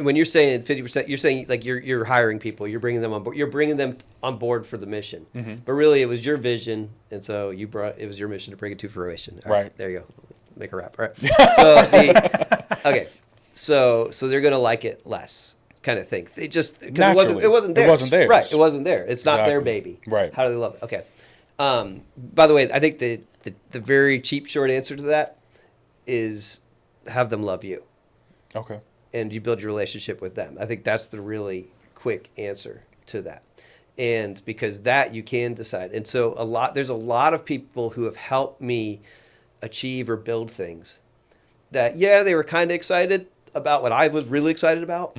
when you're saying 50%, you're saying like you're hiring people, you're bringing them on board, you're bringing them on board for the mission. But really, it was your vision, and so it was your mission to bring it to fruition. All right, there you go. Make a wrap. All right. So they're gonna like it less, kind of thing. They just because it wasn't theirs. Right. It wasn't there. It's not their baby. Right. How do they love it? Okay. By the way, I think the very cheap short answer to that is have them love you. Okay. And you build your relationship with them. I think that's the really quick answer to that. And because that you can decide. And so there's a lot of people who have helped me achieve or build things that, they were kind of excited about what I was really excited about,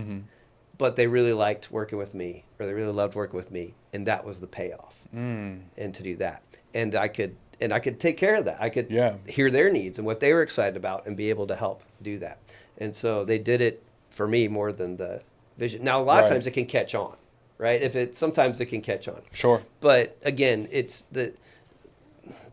but they really liked working with me, or they really loved working with me. And that was the payoff. And to do that. And I could take care of that. I could hear their needs and what they were excited about and be able to help do that. And so they did it for me more than the vision. Now, a lot of times it can catch on, right? Sometimes it can catch on. Sure. But again, it's the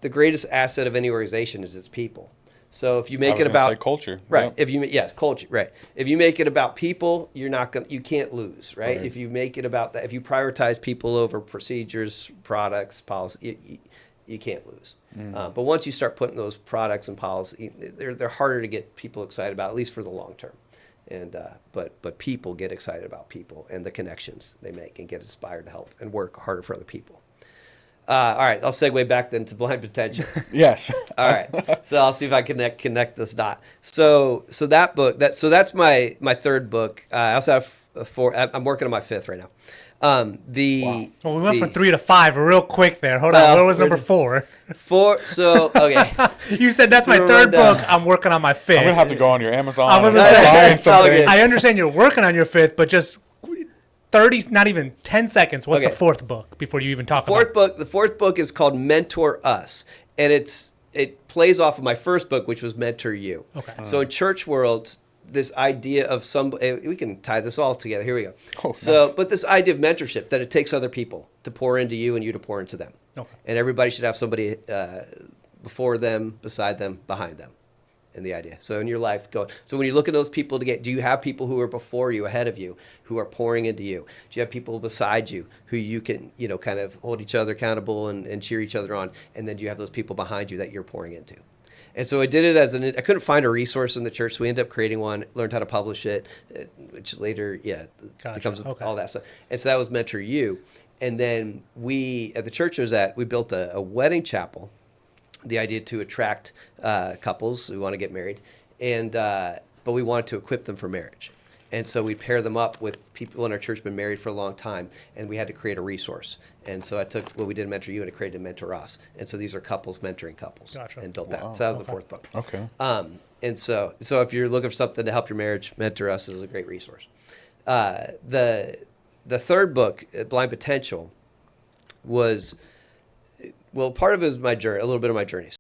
greatest asset of any organization is its people. So if you make it about culture, right? If culture, right? If you make it about people, you can't lose, right? If you make it about that, if you prioritize people over procedures, products, policy, you can't lose. But once you start putting those products and policy, they're harder to get people excited about, at least for the long term. And but people get excited about people and the connections they make and get inspired to help and work harder for other people. All right, I'll segue back then to blind potential. Yes. All right, so I'll see if I can connect this dot. So that book, that's my third book. I also have four. I'm working on my fifth right now. Well, we went from 3 to 5 real quick there. Hold on, where was number 4? 4. So okay, you said that's my third book. I'm working on my fifth. I'm gonna have to go on your Amazon. I was gonna say, I understand you're working on your fifth, but just 30, not even 10 seconds. What's the fourth book before you even talk about it? The fourth book is called Mentor Us, and it plays off of my first book, which was Mentor You. Okay. So in church world, this idea of we can tie this all together. Here we go. Nice. But this idea of mentorship, that it takes other people to pour into you and you to pour into them. Okay. And everybody should have somebody before them, beside them, behind them. And the idea. So in your life, so when you look at those people do you have people who are before you, ahead of you, who are pouring into you? Do you have people beside you who you can, kind of hold each other accountable and cheer each other on? And then do you have those people behind you that you're pouring into? And so I did it I couldn't find a resource in the church, so we ended up creating one, learned how to publish it, which later, becomes all that stuff. And so that was Mentor You. And then at the church I was at, we built a wedding chapel, the idea to attract couples who want to get married, but we wanted to equip them for marriage. And so we pair them up with people in our church been married for a long time, and we had to create a resource. And so I took what we did in Mentor You and I created Mentor Us. And so these are couples mentoring couples. Gotcha. And built that. So that was the fourth book. Okay. And so if you're looking for something to help your marriage, Mentor Us is a great resource. The third book, Blind Potential, was, part of it was my journey, a little bit of my journey.